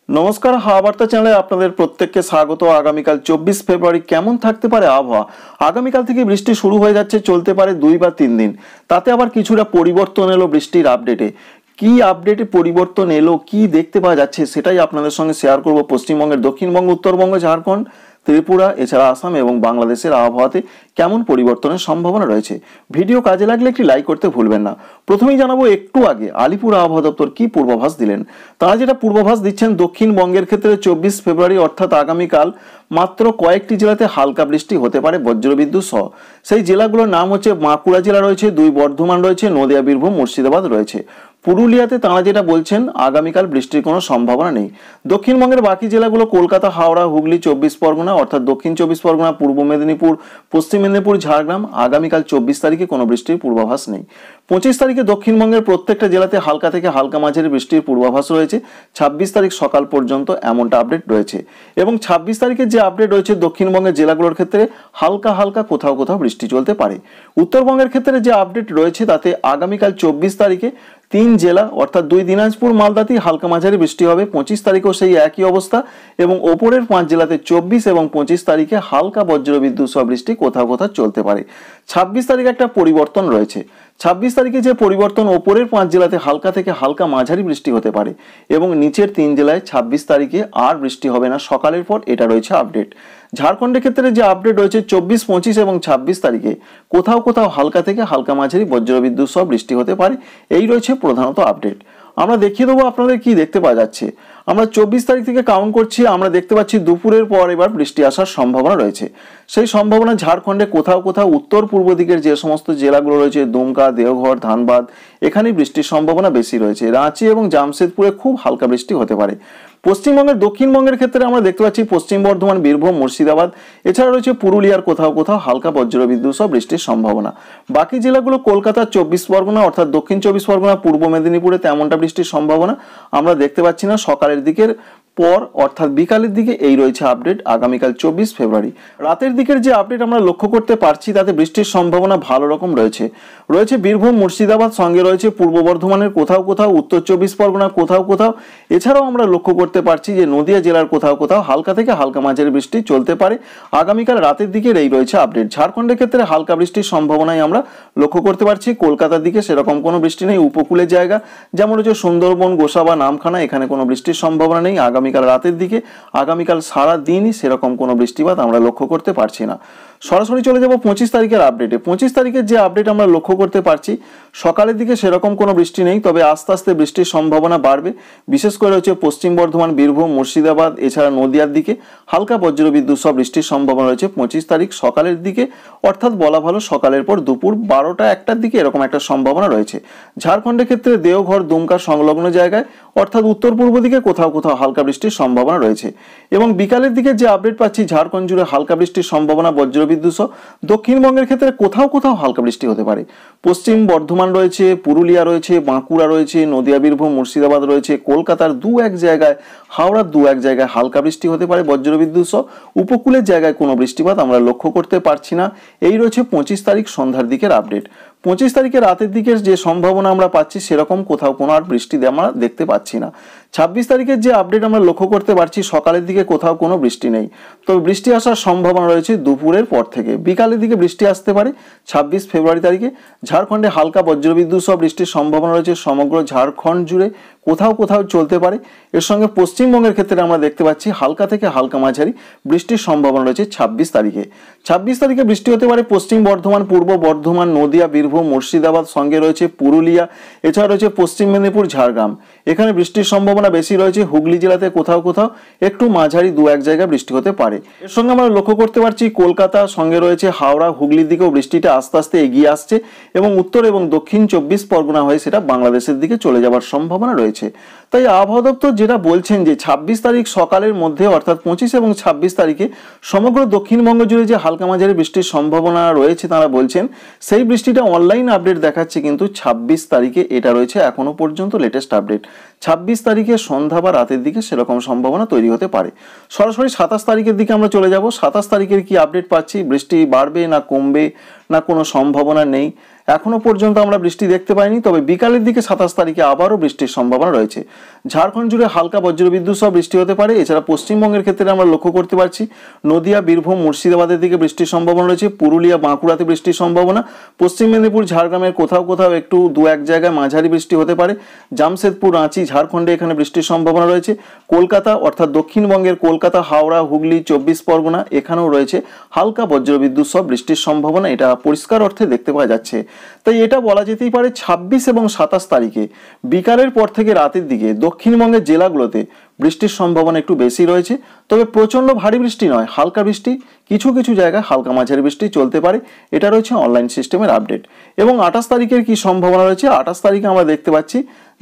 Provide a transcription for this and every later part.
নমস্কার, হাওয়া বার্তা চ্যানেলে আপনাদের প্রত্যেককে স্বাগত। আগামীকাল 24 ফেব্রুয়ারি কেমন থাকতে পারে আবহাওয়া? আগামীকাল থেকে বৃষ্টি শুরু হয়ে যাচ্ছে, চলতে পারে 2 বা 3 দিন। তাতে আবার কিছুটা পরিবর্তন এলো বৃষ্টির আপডেটে। কি আপডেটে পরিবর্তন এলো, কি দেখতে পাওয়া যাচ্ছে, সেটাই আপনাদের সঙ্গে শেয়ার করব। পশ্চিমবঙ্গের দক্ষিণবঙ্গ, উত্তরবঙ্গ, ঝাড়খণ্ড, ত্রিপুরা, এছাড়া আসাম এবং বাংলাদেশের আবহাওয়াতে কেমন পরিবর্তনের সম্ভাবনা রয়েছে। ভিডিও কাজে লাগলে একটি লাইক করতে ভুলবেন না। প্রথমেই জানাবো, একটু আগে আলিপুর আবহাওয়া দপ্তর কি পূর্বাভাস দিলেন। তারা যেটা পূর্বাভাস দিচ্ছেন, দক্ষিণবঙ্গের ক্ষেত্রে 24 ফেব্রুয়ারি অর্থাৎ আগামীকাল মাত্র কয়েকটি জেলাতে হালকা বৃষ্টি হতে পারে বজ্রবিদ্যুৎ সহ। সেই জেলাগুলোর নাম হচ্ছে বাঁকুড়া জেলা রয়েছে, 2 বর্ধমান রয়েছে, নদিয়া, বীরভূম, মুর্শিদাবাদ রয়েছে। পুরুলিয়াতে তারা যেটা বলছেন, আগামীকাল বৃষ্টির কোনো সম্ভাবনা নেই। দক্ষিণবঙ্গের বাকি জেলাগুলো কলকাতা, হাওড়া, হুগলি, 24 পরগনা অর্থাৎ দক্ষিণ 24 পরগনা, পূর্ব মেদিনীপুর, পশ্চিম মেদিনীপুর, ঝাড়গ্রাম, আগামীকাল 24 তারিখে কোনো বৃষ্টির পূর্বাভাস নেই। 25 তারিখে দক্ষিণবঙ্গের প্রত্যেকটা জেলাতে হালকা থেকে হালকা মাঝারি বৃষ্টির পূর্বাভাস রয়েছে। 26 তারিখ সকাল পর্যন্ত এমনটা আপডেট রয়েছে। এবং 26 তারিখের যে আপডেট রয়েছে, দক্ষিণবঙ্গের জেলাগুলোর ক্ষেত্রে হালকা হালকা কোথাও কোথাও বৃষ্টি চলতে পারে। উত্তরবঙ্গের ক্ষেত্রে যে আপডেট রয়েছে, তাতে আগামীকাল 24 তারিখে 3 জেলা অর্থাৎ 2 দিনাজপুর, মালদাতেই হালকা মাঝারি বৃষ্টি হবে। 25 তারিখেও সেই একই অবস্থা এবং ওপরের 5 জেলাতে 24 এবং 25 তারিখে হালকা বজ্রবিদ্যুৎ সহ বৃষ্টি কোথাও কোথাও চলতে পারে। 26 তারিখে একটা পরিবর্তন রয়েছে। 26 তারিখে যে পরিবর্তন, ওপরের 5 জেলাতে হালকা থেকে হালকা মাঝারি বৃষ্টি হতে পারে এবং নিচের 3 জেলায় 26 তারিখে আর বৃষ্টি হবে না সকালের পর, এটা রয়েছে আপডেট। ঝাড়খণ্ডের ক্ষেত্রে যে আপডেট রয়েছে, 24, 25 এবং 26 তারিখে কোথাও কোথাও হালকা থেকে হালকা মাঝারি বজ্রবিদ্যুৎ সহ বৃষ্টি হতে পারে। এই রয়েছে প্রধানত আপডেট। আমরা দেখিয়ে দেবো আপনাদের কি দেখতে পাওয়া যাচ্ছে। আমরা 24 তারিখ থেকে কাউন্ট করছি। আমরা দেখতে পাচ্ছি দুপুরের পর এবার বৃষ্টি আসার সম্ভাবনা রয়েছে। সেই সম্ভাবনা ঝাড়খণ্ডে কোথাও কোথাও উত্তর পূর্ব দিকের যে সমস্ত জেলাগুলো রয়েছে, দুমকা, দেওঘর, ধানবাদ, এখানে বৃষ্টির সম্ভাবনা বেশি রয়েছে। রাঁচি এবং জামশেদপুরে খুব হালকা বৃষ্টি হতে পারে। পশ্চিমবঙ্গের দক্ষিণবঙ্গের ক্ষেত্রে আমরা দেখতে পাচ্ছি পশ্চিম বর্ধমান, বীরভূম, মুর্শিদাবাদ, এছাড়া রয়েছে পুরুলিয়ার কোথাও কোথাও হালকা বজ্রবিদ্যুৎ সহ বৃষ্টির সম্ভাবনা। বাকি জেলাগুলো কলকাতা, 24 পরগনা অর্থাৎ দক্ষিণ 24 পরগনা, পূর্ব মেদিনীপুরে তেমনটা বৃষ্টির সম্ভাবনা আমরা দেখতে পাচ্ছি না। সকালের দিকের পর অর্থাৎ বিকালের দিকে এই রয়েছে আপডেট আগামীকাল 24 ফেব্রুয়ারি। রাতের দিকের যে আপডেট আমরা লক্ষ্য করতে পারছি, তাতে বৃষ্টির সম্ভাবনা ভালো রকম রয়েছে। বীরভূম, মুর্শিদাবাদ, সঙ্গে রয়েছে পূর্ব বর্ধমানের কোথাও কোথাও, উত্তর 24 পরগনা কোথাও কোথাও। এছাড়াও আমরা লক্ষ্য করতে পারছি যে নদিয়া জেলার কোথাও কোথাও হালকা থেকে হালকা মাঝারি বৃষ্টি চলতে পারে আগামীকাল রাতের দিকে। এই রয়েছে আপডেট। ঝাড়খণ্ডের ক্ষেত্রে হালকা বৃষ্টির সম্ভাবনাই আমরা লক্ষ্য করতে পারছি। কলকাতার দিকে সেরকম কোনো বৃষ্টি নেই। উপকূলের জায়গা যেমন রয়েছে সুন্দরবন, গোসাবা, নামখানা, এখানে কোনো বৃষ্টির সম্ভাবনা নেই আগামীকাল রাতের দিকে। আগামীকাল সারা দিনই সেরকম কোনো বৃষ্টিপাত আমরা লক্ষ্য করতে পারছি না। সরাসরি চলে যাব 25 তারিখের আপডেটে। 25 তারিখের যে আপডেট আমরা লক্ষ্য করতে পারছি, সকালের দিকে সেরকম কোনো বৃষ্টি নেই, তবে আস্তে আস্তে বৃষ্টির সম্ভাবনা বাড়বে। বিশেষ করে হচ্ছে পশ্চিম বর্ধমান, বীরভূম, মুর্শিদাবাদ, এছাড়া নদিয়ার দিকে হালকা বজ্রবিদ্যুৎ সহ বৃষ্টির সম্ভাবনা রয়েছে 25 তারিখ সকালের দিকে, অর্থাৎ বলা ভালো সকালের পর দুপুর 12টা 1টার দিকে এরকম একটা সম্ভাবনা রয়েছে। ঝাড়খণ্ডের ক্ষেত্রে দেওঘর, দুমকা সংলগ্ন জায়গায় অর্থাৎ উত্তর পূর্ব দিকে কোথাও কোথাও হালকা বৃষ্টির সম্ভাবনা রয়েছে। এবং বিকালের দিকে যে আপডেট পাচ্ছি, ঝাড়খণ্ড জুড়ে হালকা বৃষ্টির সম্ভাবনা বজ্রবিদ্যুৎ সহ। দক্ষিণবঙ্গের ক্ষেত্রে কোথাও কোথাও হালকা বৃষ্টি হতে পারে। পশ্চিম বর্ধমান রয়েছে, পুরুলিয়া রয়েছে, বাঁকুড়া রয়েছে, নদিয়া, বীরভূম, মুর্শিদাবাদ রয়েছে, কলকাতার 2-1 জায়গায়, হাওড়ার 2-1 জায়গায় হালকা বৃষ্টি হতে পারে বজ্রবিদ্যুৎ সহ। উপকূলের জায়গায় কোনো বৃষ্টিপাত আমরা লক্ষ্য করতে পারছি না। এই রয়েছে 25 তারিখ সন্ধ্যার দিকের আপডেট। 25 তারিখে রাতের দিকের যে সম্ভাবনা আমরা পাচ্ছি, সেরকম কোথাও কোনো আর বৃষ্টি আমরা দেখতে পাচ্ছি না। 26 তারিখের যে আপডেট আমরা লক্ষ্য করতে পারছি, সকালের দিকে কোথাও কোনো বৃষ্টি নেই, তবে বৃষ্টি আসার সম্ভাবনা রয়েছে দুপুরের পর থেকে। বিকালের দিকে বৃষ্টি আসতে পারে 26 ফেব্রুয়ারি তারিখে। ঝাড়খণ্ডে হালকা বজ্রবিদ্যুৎ সহ বৃষ্টির সম্ভাবনা রয়েছে সমগ্র ঝাড়খণ্ড জুড়ে, কোথাও কোথাও চলতে পারে। এর সঙ্গে পশ্চিমবঙ্গের ক্ষেত্রে আমরা দেখতে পাচ্ছি হালকা থেকে হালকা মাঝারি বৃষ্টির সম্ভাবনা রয়েছে 26 তারিখে। 26 তারিখে বৃষ্টি হতে পারে পশ্চিম বর্ধমান, পূর্ব বর্ধমান, নদিয়া, বীরভূম, মুর্শিদাবাদ, সঙ্গে রয়েছে পুরুলিয়া, এছাড়া রয়েছে পশ্চিম মেদিনীপুর, ঝাড়গ্রাম, এখানে বৃষ্টির সম্ভাবনা বেশি রয়েছে। হুগলি জেলাতে কোথাও কোথাও একটু মাঝারি 2-1 জায়গায় বৃষ্টি হতে পারে। এর সঙ্গে আমরা লক্ষ্য করতে পারছি কলকাতা, সঙ্গে রয়েছে হাওড়া, হুগলির দিকেও বৃষ্টিটা আস্তে আস্তে এগিয়ে আসছে এবং উত্তর এবং দক্ষিণ 24 পরগনা হয়ে সেটা বাংলাদেশের দিকে চলে যাওয়ার সম্ভাবনা রয়েছে। তাই আবহাওয়া দপ্তর যেটা বলছেন যে 26 তারিখ সকালের মধ্যে অর্থাৎ 25 এবং 26 তারিখে সমগ্র দক্ষিণবঙ্গ জুড়ে যে হালকা মাঝারি বৃষ্টির সম্ভাবনা রয়েছে, তারা বলছেন সেই বৃষ্টিটা অনলাইন আপডেট দেখাচ্ছে, কিন্তু 26 তারিখে এটা রয়েছে এখনো পর্যন্ত লেটেস্ট আপডেট। 26 তারিখে সন্ধ্যা বা রাতের দিকে সেরকম সম্ভাবনা তৈরি হতে পারে। সরাসরি 27 তারিখের দিকে আমরা চলে যাব। 27 তারিখের কি আপডেট পাচ্ছি? বৃষ্টি বাড়বে না কমবে, না কোনো সম্ভাবনা নেই, এখনো পর্যন্ত আমরা বৃষ্টি দেখতে পাইনি, তবে বিকালের দিকে 27 তারিখে আবারও বৃষ্টির সম্ভাবনা রয়েছে। ঝাড়খণ্ড জুড়ে হালকা বজ্রবিদ্যুৎ সহ বৃষ্টি হতে পারে। এছাড়া পশ্চিমবঙ্গের ক্ষেত্রে আমরা লক্ষ্য করতে পারছি নদিয়া, বীরভূম, মুর্শিদাবাদের দিকে বৃষ্টির সম্ভাবনা রয়েছে। পুরুলিয়া, বাঁকুড়াতে বৃষ্টির সম্ভাবনা। পশ্চিম মেদিনীপুর, ঝাড়গ্রামের কোথাও কোথাও একটু দু এক জায়গায় মাঝারি বৃষ্টি হতে পারে। জামশেদপুর, রাঁচি, ঝাড়খণ্ডে এখানে বৃষ্টির সম্ভাবনা রয়েছে। কলকাতা অর্থাৎ দক্ষিণবঙ্গের কলকাতা, হাওড়া, হুগলি, 24 পরগনা এখানেও রয়েছে হালকা বজ্রবিদ্যুৎ সহ বৃষ্টির সম্ভাবনা। এটা পরিষ্কার অর্থে দেখতে পাওয়া যাচ্ছে। তাই এটা বলা যেতেই পারে 26 এবং 27 তারিখে বিকালের পর থেকে রাতের দিকে দক্ষিণবঙ্গের জেলাগুলোতে বৃষ্টির সম্ভাবনা একটু বেশি রয়েছে। তবে প্রচণ্ড ভারী বৃষ্টি নয়, হালকা বৃষ্টি, কিছু কিছু জায়গায় হালকা মাঝারি বৃষ্টি চলতে পারে। এটা রয়েছে অনলাইন সিস্টেমের আপডেট। এবং 28 তারিখের কি সম্ভাবনা রয়েছে? 28 তারিখে আমরা দেখতে পাচ্ছি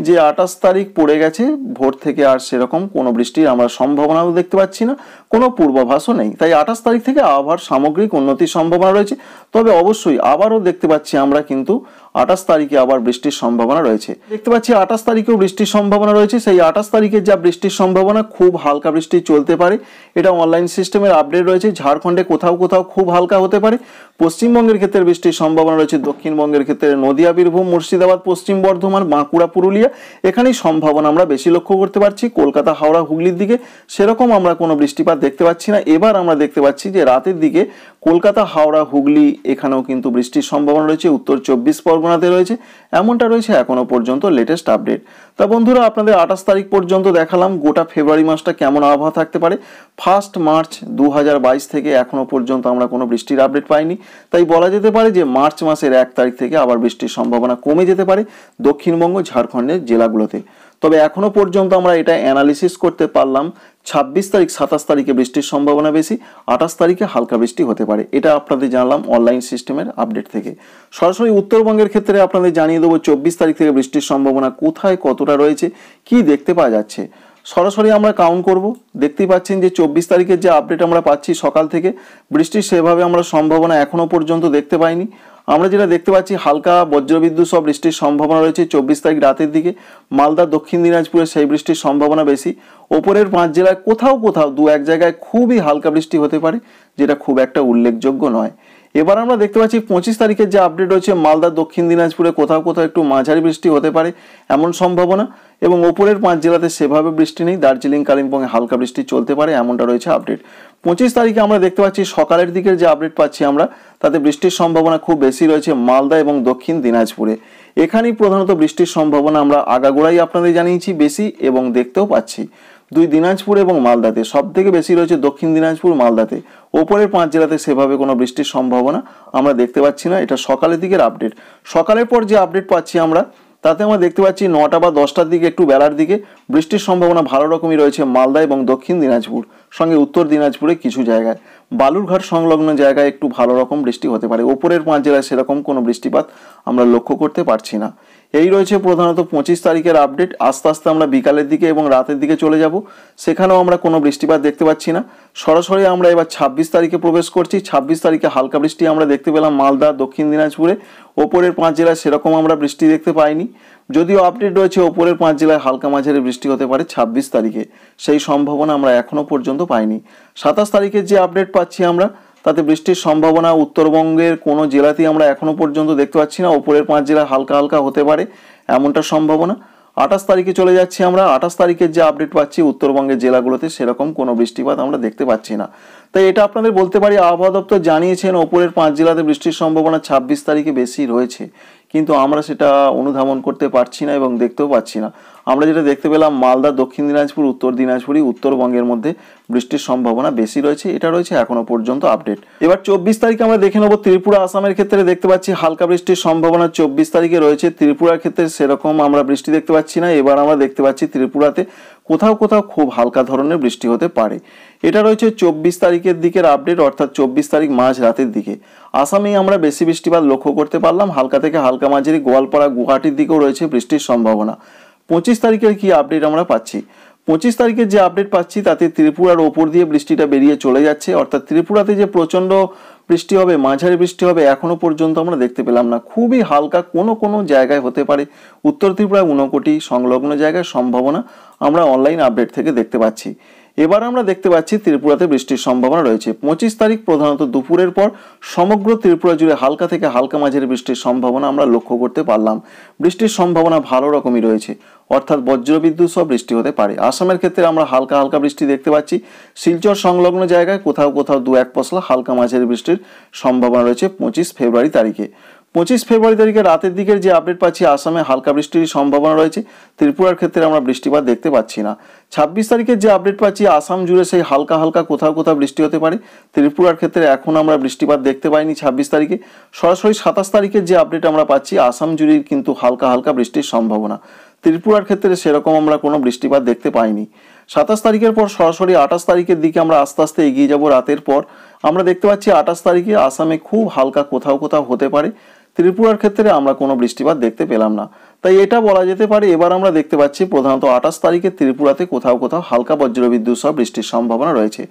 যে 28 তারিখ পড়ে গেছে, ভোর থেকে আর সেরকম কোনো বৃষ্টির আমরা সম্ভাবনাও দেখতে পাচ্ছি না, কোনো পূর্বাভাসও নেই। তাই 28 তারিখ থেকে আবহাওয়ার সামগ্রিক উন্নতির সম্ভাবনা রয়েছে। তবে অবশ্যই আবারও দেখতে পাচ্ছি আমরা কিন্তু 28 তারিখে আবার বৃষ্টির সম্ভাবনা রয়েছে। দেখতে পাচ্ছি 28 তারিখেও বৃষ্টির সম্ভাবনা রয়েছে। সেই 28 তারিখের যা বৃষ্টির সম্ভাবনা, খুব হালকা বৃষ্টি চলতে পারে। এটা অনলাইন সিস্টেমের আপডেট রয়েছে। ঝাড়খণ্ডে কোথাও কোথাও খুব হালকা হতে পারে। পশ্চিমবঙ্গের ক্ষেত্রে বৃষ্টির সম্ভাবনা রয়েছে। দক্ষিণবঙ্গের ক্ষেত্রে নদিয়া, বীরভূম, মুর্শিদাবাদ, পশ্চিম বর্ধমান, বাঁকুড়া, পুরুলিয়া এখানেই সম্ভাবনা আমরা বেশি লক্ষ্য করতে পারছি। কলকাতা, হাওড়া, হুগলির দিকে সেরকম আমরা কোনো বৃষ্টিপাত দেখতে পাচ্ছি না। এবার আমরা দেখতে পাচ্ছি যে রাতের দিকে কলকাতা, হাওড়া, হুগলি এখানেও কিন্তু বৃষ্টির সম্ভাবনা রয়েছে। উত্তর 24 পরগনাতে রয়েছে। এমনটা রয়েছে এখনো পর্যন্ত লেটেস্ট আপডেট। তা বন্ধুরা, আপনাদের 28 তারিখ পর্যন্ত দেখালাম গোটা ফেব্রুয়ারি মাসটা কেমন আবহাওয়া থাকতে পারে। 1 মার্চ 2022 থেকে এখনো পর্যন্ত আমরা কোনো বৃষ্টির আপডেট পাইনি। তাই বলা যেতে পারে যে মার্চ মাসের 1 তারিখ থেকে আবার বৃষ্টির সম্ভাবনা কমে যেতে পারে দক্ষিণবঙ্গ, ঝাড়খণ্ডের জেলাগুলোতে। তবে এখনো পর্যন্ত আমরা এটা অ্যানালিসিস করতে পারলাম 26 তারিখ, 27 তারিখে বৃষ্টির সম্ভাবনা বেশি, 28 তারিখে হালকা বৃষ্টি হতে পারে। এটা আপনাদের জানলাম অনলাইন সিস্টেমের আপডেট থেকে। সরাসরি উত্তরবঙ্গের ক্ষেত্রে আপনাদের জানিয়ে দেবো 24 তারিখ থেকে বৃষ্টির সম্ভাবনা কোথায় কতটা রয়েছে, কি দেখতে পাওয়া যাচ্ছে। সরাসরি আমরা কাউন্ট করব। দেখতেই পাচ্ছেন যে 24 তারিখের যে আপডেট আমরা পাচ্ছি সকাল থেকে, বৃষ্টির সেভাবে আমরা সম্ভাবনা এখনো পর্যন্ত দেখতে পাইনি। আমরা যেটা দেখতে পাচ্ছি হালকা বজ্রবিদ্যুৎ সহ বৃষ্টির সম্ভাবনা রয়েছে 24 তারিখ রাতের দিকে। মালদা, দক্ষিণ দিনাজপুরে সেই বৃষ্টির সম্ভাবনা বেশি। ওপরের 5 জেলায় কোথাও কোথাও দু এক জায়গায় খুবই হালকা বৃষ্টি হতে পারে, যেটা খুব একটা উল্লেখযোগ্য নয়। এবার আমরা দেখতে পাচ্ছি 25 তারিখের যে আপডেট রয়েছে মালদা, দক্ষিণ দিনাজপুরে কোথাও কোথাও একটু মাঝারি বৃষ্টি হতে পারে এমন সম্ভাবনা। এবং ওপরের 5 জেলাতে সেভাবে বৃষ্টি নেই। দার্জিলিং, কালিম্পংয়ে হালকা বৃষ্টি চলতে পারে, এমনটা রয়েছে আপডেট। 25 তারিখে আমরা দেখতে পাচ্ছি সকালের দিকের যে আপডেট পাচ্ছি আমরা, তাতে বৃষ্টির সম্ভাবনা খুব বেশি রয়েছে মালদা এবং দক্ষিণ দিনাজপুরে। এখানেই প্রধানত বৃষ্টির সম্ভাবনা আমরা আগাগোড়াই আপনাদের জানিয়েছি বেশি, এবং দেখতেও পাচ্ছি দুই দিনাজপুর এবং মালদাতে সব থেকে বেশি রয়েছে দক্ষিণ দিনাজপুর, মালদাতে। ওপরের 5 জেলাতে সেভাবে কোনো বৃষ্টির সম্ভাবনা আমরা দেখতে পাচ্ছি না। এটা সকালের দিকের আপডেট। সকালের পর যে আপডেট পাচ্ছি আমরা, তাতে আমরা দেখতে পাচ্ছি 9টা বা 10টার দিকে একটু বেলার দিকে বৃষ্টির সম্ভাবনা ভালো রকমই রয়েছে মালদা এবং দক্ষিণ দিনাজপুর, সঙ্গে উত্তর দিনাজপুরে কিছু জায়গায়। বালুরঘাট সংলগ্ন জায়গায় একটু ভালো রকম বৃষ্টি হতে পারে। ওপরের 5 জেলায় সেরকম কোনো বৃষ্টিপাত আমরা লক্ষ্য করতে পারছি না। এই রয়েছে প্রধানত 25 তারিখের আপডেট। আস্তে আস্তে আমরা বিকালের দিকে এবং রাতের দিকে চলে যাব, সেখানেও আমরা কোনো বৃষ্টিপাত দেখতে পাচ্ছি না। সরাসরি আমরা এবার 26 তারিখে প্রবেশ করছি। 26 তারিখে হালকা বৃষ্টি আমরা দেখতে পেলাম মালদা, দক্ষিণ দিনাজপুরে। ওপরের 5 জেলায় সেরকম আমরা বৃষ্টি দেখতে পাইনি, যদিও আপডেট রয়েছে ওপরের 5 জেলায় হালকা মাঝারি বৃষ্টি হতে পারে 26 তারিখে। সেই সম্ভাবনা আমরা এখনো পর্যন্ত পাইনি। 27 তারিখের যে আপডেট পাচ্ছি আমরা, তাতে বৃষ্টির সম্ভাবনা উত্তরবঙ্গের কোনো জেলাতেই আমরা এখনো পর্যন্ত দেখতে পাচ্ছি না। ওপরের 5 জেলায় হালকা হালকা হতে পারে এমনটা সম্ভাবনা। 28 তারিখে চলে যাচ্ছি আমরা। 28 তারিখের যে আপডেট পাচ্ছি উত্তরবঙ্গের জেলাগুলোতে সেরকম কোনো বৃষ্টিপাত আমরা দেখতে পাচ্ছি না। তাই এটা আপনাদের বলতে পারি আবহাওয়া দপ্তর জানিয়েছেন ওপরের 5 জেলাতে বৃষ্টির সম্ভাবনা 26 তারিখে বেশি রয়েছে, কিন্তু আমরা সেটা অনুধাবন করতে পারছি না এবং দেখতেও পাচ্ছি না। আমরা যেটা দেখতে পেলাম মালদা, দক্ষিণ দিনাজপুর, উত্তর দিনাজপুরই উত্তরবঙ্গের মধ্যে বৃষ্টির সম্ভাবনা বেশি রয়েছে। এটা রয়েছে এখনো পর্যন্ত আপডেট। এবার 24 তারিখে আমরা দেখে নেব ত্রিপুরা, আসামের ক্ষেত্রে দেখতে পাচ্ছি হালকা বৃষ্টির সম্ভাবনা 24 তারিখে রয়েছে। ত্রিপুরার ক্ষেত্রে সেরকম আমরা বৃষ্টি দেখতে পাচ্ছি না। এবার আমরা দেখতে পাচ্ছি ত্রিপুরাতে কোথাও কোথাও খুব হালকা ধরনের বৃষ্টি হতে পারে। এটা রয়েছে 24 তারিখের দিকের আপডেট, অর্থাৎ 24 তারিখ মাঝ রাতের দিকে। আসামেই আমরা বেশি বৃষ্টিপাত লক্ষ্য করতে পারলাম, হালকা থেকে হালকা মাঝারি। গোয়ালপাড়া, গুয়াহাটির দিকেও রয়েছে বৃষ্টির সম্ভাবনা। 25 তারিখের কি আপডেট আমরা পাচ্ছি? 25 তারিখের যে আপডেট পাচ্ছি তাতে ত্রিপুরার ওপর দিয়ে বৃষ্টিটা বেরিয়ে চলে যাচ্ছে, অর্থাৎ ত্রিপুরাতে যে প্রচণ্ড বৃষ্টি হবে, মাঝারি বৃষ্টি হবে, এখনো পর্যন্ত আমরা দেখতে পেলাম না। খুবই হালকা কোনো কোনো জায়গায় হতে পারে। উত্তর ত্রিপুরা, ঊনকোটি সংলগ্ন জায়গায় সম্ভাবনা আমরা অনলাইন আপডেট থেকে দেখতে পাচ্ছি। এবার আমরা দেখতে পাচ্ছি ত্রিপুরাতে বৃষ্টির সম্ভাবনা রয়েছে। 25 তারিখ প্রধানত দুপুরের পর সমগ্র ত্রিপুরা জুড়ে হালকা থেকে হালকা মাঝারি বৃষ্টির সম্ভাবনা আমরা লক্ষ্য করতে পারলাম। বৃষ্টির সম্ভাবনা ভালো রকমই রয়েছে, অর্থাৎ বজ্রবিদ্যুৎ সহ বৃষ্টি হতে পারে। আসামের ক্ষেত্রে আমরা হালকা হালকা বৃষ্টি দেখতে পাচ্ছি। শিলচর সংলগ্ন জায়গায় কোথাও কোথাও 2-1 পশলা হালকা মাঝারি বৃষ্টির সম্ভাবনা রয়েছে 25 ফেব্রুয়ারি তারিখে। 25 ফেব্রুয়ারি তারিখে রাতের দিকের যে আপডেট পাচ্ছি, আসামে হালকা বৃষ্টির সম্ভাবনা রয়েছে। ত্রিপুরার ক্ষেত্রে আমরা বৃষ্টিপাত দেখতে পাচ্ছি না। 26 তারিখের যে আপডেট পাচ্ছি, আসাম জুড়ে সেই হালকা হালকা কোথাও কোথাও বৃষ্টি হতে পারে। ত্রিপুরার ক্ষেত্রে এখন আমরা বৃষ্টিপাত দেখতে পাইনি 26 তারিখে। সরাসরি 27 তারিখের যে আপডেট আমরা পাচ্ছি, আসাম জুড়ে কিন্তু হালকা হালকা বৃষ্টির সম্ভাবনা। ত্রিপুরার ক্ষেত্রে সেরকম আমরা কোনো বৃষ্টিপাত দেখতে পাইনি। 27 তারিখের পর সরাসরি 28 তারিখের দিকে আমরা আস্তে আস্তে এগিয়ে যাব। রাতের পর আমরা দেখতে পাচ্ছি 28 তারিখে আসামে খুব হালকা কোথাও কোথাও হতে পারে। ত্রিপুরার ক্ষেত্রে আমরা কোনো বৃষ্টিপাত দেখতে পেলাম না। তাই এটা বলা যেতে পারে এবার আমরা দেখতে পাচ্ছি প্রধানত 28 তারিখে ত্রিপুরাতে কোথাও কোথাও হালকা বজ্রবিদ্যুৎ সহ বৃষ্টির সম্ভাবনা রয়েছে।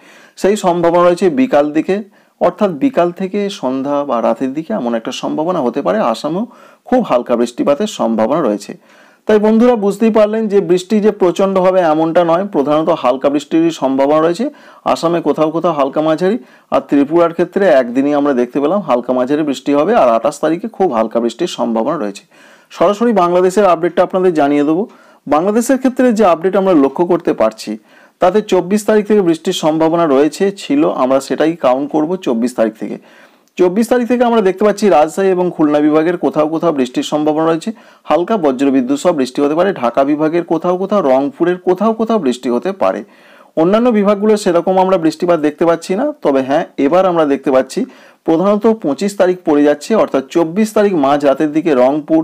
সেই সম্ভাবনা রয়েছে বিকাল দিকে, অর্থাৎ বিকাল থেকে সন্ধ্যা বা রাতের দিকে এমন একটা সম্ভাবনা হতে পারে। আসামেও খুব হালকা বৃষ্টিপাতের সম্ভাবনা রয়েছে। তাই বন্ধুরা বুঝতেই পারলেন যে বৃষ্টি যে প্রচণ্ড হবে এমনটা নয়, প্রধানত হালকা বৃষ্টির সম্ভাবনা রয়েছে। আসামে কোথাও কোথাও হালকা মাঝারি, আর ত্রিপুরার ক্ষেত্রে একদিনই আমরা দেখতে পেলাম হালকা মাঝারি বৃষ্টি হবে, আর 28 তারিখে খুব হালকা বৃষ্টির সম্ভাবনা রয়েছে। সরাসরি বাংলাদেশের আপডেটটা আপনাদের জানিয়ে দেবো। বাংলাদেশের ক্ষেত্রে যে আপডেট আমরা লক্ষ্য করতে পারছি, তাতে 24 তারিখ থেকে বৃষ্টির সম্ভাবনা রয়েছে ছিল, আমরা সেটাই কাউন্ট করব 24 তারিখ থেকে। 24 তারিখ থেকে আমরা দেখতে পাচ্ছি রাজশাহী এবং খুলনা বিভাগের কোথাও কোথাও বৃষ্টির সম্ভাবনা রয়েছে। হালকা বজ্রবিদ্যুৎ সহ বৃষ্টি হতে পারে। ঢাকা বিভাগের কোথাও কোথাও, রংপুরের কোথাও কোথাও বৃষ্টি হতে পারে। অন্যান্য বিভাগগুলো সেরকম আমরা বৃষ্টিপাত দেখতে পাচ্ছি না। তবে হ্যাঁ, এবার আমরা দেখতে পাচ্ছি প্রধানত 25 তারিখ পড়ে যাচ্ছে, অর্থাৎ 24 তারিখ মাঝ রাতের দিকে রংপুর,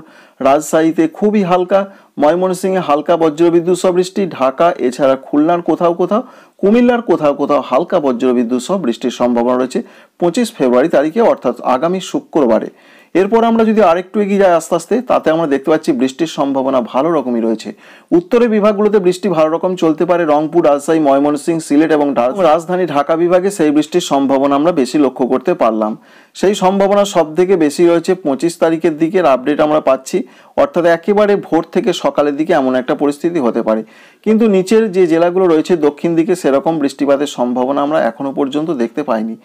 রাজশাহীতে খুবই হালকা, ময়মনসিংহে হালকা বজ্রবিদ্যুৎ সহ বৃষ্টি, ঢাকা এছাড়া খুলনার কোথাও কোথাও, কুমিল্লার কোথাও কোথাও হালকা বজ্রবিদ্যুৎ সহ বৃষ্টির সম্ভাবনা রয়েছে 25 ফেব্রুয়ারি তারিখে, অর্থাৎ আগামী শুক্রবারে। এরপর আমরা যদি আরেকটু এগিয়ে যাই আস্তে আস্তে, তাতে আমরা দেখতে পাচ্ছি বৃষ্টির সম্ভাবনা ভালো রকমই রয়েছে। উত্তরের বিভাগগুলোতে বৃষ্টি ভালো রকম চলতে পারে। রংপুর, রাজশাহী, ময়মনসিংহ, সিলেট এবং রাজধানী ঢাকা বিভাগে সেই বৃষ্টির সম্ভাবনা আমরা বেশি লক্ষ্য করতে পারলাম। সেই সম্ভাবনা সব থেকে বেশি রয়েছে 25 তারিখের দিকের আপডেট আমরা পাচ্ছি, অর্থাৎ একেবারে ভোর থেকে সকালের দিকে এমন একটা পরিস্থিতি হতে পারে। কিন্তু নিচের যে জেলাগুলো রয়েছে দক্ষিণ দিকে সেরকম বৃষ্টিপাতের সম্ভাবনা আমরা এখনো পর্যন্ত দেখতে পাইনি।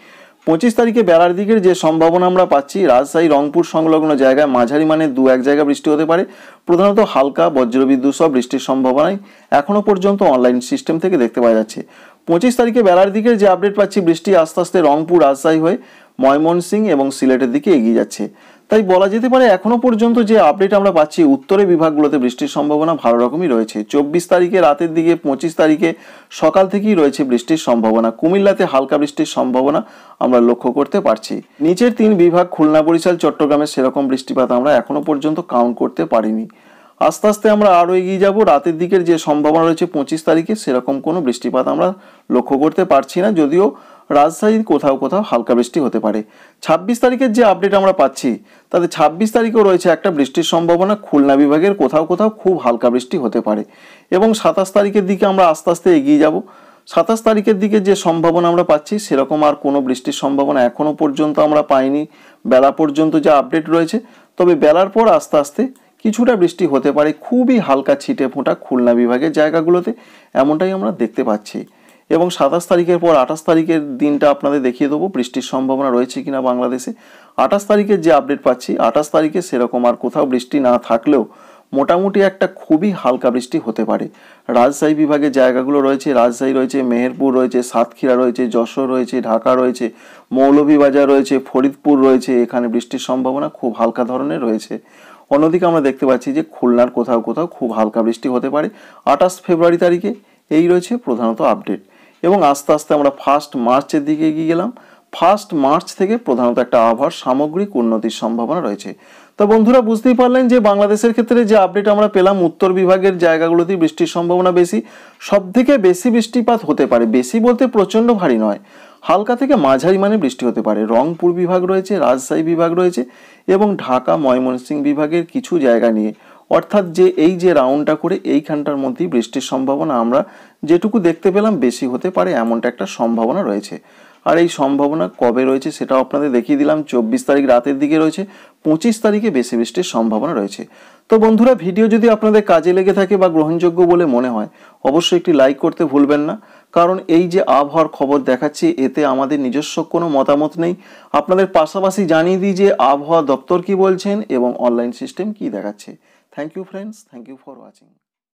25 তারিখে বেলার দিকের যে সম্ভাবনা আমরা পাচ্ছি, রাজশাহী, রংপুর সংলগ্ন জায়গায় মাঝারি মানে 2-1 জায়গায় বৃষ্টি হতে পারে। প্রধানত হালকা বজ্রবিদ্যুৎ সহ বৃষ্টির সম্ভাবনাই এখনো পর্যন্ত অনলাইন সিস্টেম থেকে দেখতে পাওয়া যাচ্ছে। 25 তারিখে বেলার দিকের যে আপডেট পাচ্ছি, বৃষ্টি আস্তে আস্তে রংপুর, রাজশাহী হয়ে ময়মনসিংহ এবং সিলেটের দিকে এগিয়ে যাচ্ছে। তাই বলা যেতে পারে এখনো পর্যন্ত যে আপডেট আমরা পাচ্ছি, উত্তরের বিভাগগুলোতে বৃষ্টির সম্ভাবনা ভালো রকমই রয়েছে। 24 তারিখে রাতের দিকে, 25 তারিখে সকাল থেকেই রয়েছে বৃষ্টির সম্ভাবনা। কুমিল্লাতে হালকা বৃষ্টির সম্ভাবনা আমরা লক্ষ্য করতে পারছি। নিচের 3 বিভাগ খুলনা, বরিশাল, চট্টগ্রামে সেরকম বৃষ্টিপাত আমরা এখনো পর্যন্ত কাউন্ট করতে পারিনি। আস্তে আস্তে আমরা আরও এগিয়ে যাব। রাতের দিকের যে সম্ভাবনা রয়েছে 25 তারিখে, সেরকম কোনো বৃষ্টিপাত আমরা লক্ষ্য করতে পারছি না, যদিও রাজশাহীর কোথাও কোথাও হালকা বৃষ্টি হতে পারে। 26 তারিখের যে আপডেট আমরা পাচ্ছি, তাতে 26 তারিখেও রয়েছে একটা বৃষ্টির সম্ভাবনা। খুলনা বিভাগের কোথাও কোথাও খুব হালকা বৃষ্টি হতে পারে। এবং 27 তারিখের দিকে আমরা আস্তে আস্তে এগিয়ে যাব। 27 তারিখের দিকে যে সম্ভাবনা আমরা পাচ্ছি, সেরকম আর কোনো বৃষ্টির সম্ভাবনা এখনো পর্যন্ত আমরা পাইনি বেলা পর্যন্ত যে আপডেট রয়েছে। তবে বেলার পর আস্তে আস্তে কিছুটা বৃষ্টি হতে পারে, খুবই হালকা ছিটে ফোঁটা খুলনা বিভাগের জায়গাগুলোতে, এমনটাই আমরা দেখতে পাচ্ছি। এবং 27 তারিখের পর 28 তারিখের দিনটা আপনাদের দেখিয়ে দেবো বৃষ্টির সম্ভাবনা রয়েছে কিনা বাংলাদেশে। 28 তারিখের যে আপডেট পাচ্ছি, 28 তারিখে সেরকম আর কোথাও বৃষ্টি না থাকলেও মোটামুটি একটা খুবই হালকা বৃষ্টি হতে পারে। রাজশাহী বিভাগের জায়গাগুলো রয়েছে, রাজশাহী রয়েছে, মেহেরপুর রয়েছে, সাতক্ষীরা রয়েছে, যশোর রয়েছে, ঢাকা রয়েছে, মৌলভীবাজার রয়েছে, ফরিদপুর রয়েছে, এখানে বৃষ্টির সম্ভাবনা খুব হালকা ধরনের রয়েছে। অন্যদিকে আমরা দেখতে পাচ্ছি যে খুলনার কোথাও কোথাও খুব হালকা বৃষ্টি হতে পারে 28 ফেব্রুয়ারি তারিখে। এই রয়েছে প্রধানত আপডেট। এবং আস্তে আস্তে আমরা 1 মার্চের দিকে এগিয়ে গেলাম। 1 মার্চ থেকে প্রধানত একটা আবহাওয়ার সামগ্রিক উন্নতির সম্ভাবনা রয়েছে। তো বন্ধুরা বুঝতেই পারলেন যে বাংলাদেশের ক্ষেত্রে যে আপডেট আমরা পেলাম, উত্তর বিভাগের জায়গাগুলোতেই বৃষ্টির সম্ভাবনা বেশি। সব থেকে বেশি বৃষ্টিপাত হতে পারে, বেশি বলতে প্রচণ্ড ভারী নয়, হালকা থেকে মাঝারি মানে বৃষ্টি হতে পারে। রংপুর বিভাগ রয়েছে, রাজশাহী বিভাগ রয়েছে এবং ঢাকা, ময়মনসিংহ বিভাগের কিছু জায়গা নিয়ে, অর্থাৎ যে এই যে রাউন্ডটা করে এইখানটার মধ্যেই বৃষ্টির সম্ভাবনা আমরা যেটুকু দেখতে পেলাম বেশি হতে পারে এমনটা একটা সম্ভাবনা রয়েছে। আর এই সম্ভাবনা কবে রয়েছে সেটাও আপনাদের দেখিয়ে দিলাম। 24 তারিখ রাতের দিকে রয়েছে, 25 তারিখে বেশি বৃষ্টির সম্ভাবনা রয়েছে। তো বন্ধুরা, ভিডিও যদি আপনাদের কাজে লেগে থাকে বা গ্রহণযোগ্য বলে মনে হয়, অবশ্যই একটি লাইক করতে ভুলবেন না। কারণ এই যে আবহাওয়ার খবর দেখাচ্ছি এতে আমাদের নিজস্ব কোনো মতামত নেই। আপনাদের পাশাপাশি জানিয়ে দিই যে আবহাওয়া দপ্তর কি বলছেন এবং অনলাইন সিস্টেম কি দেখাচ্ছে। Thank you friends, thank you for watching.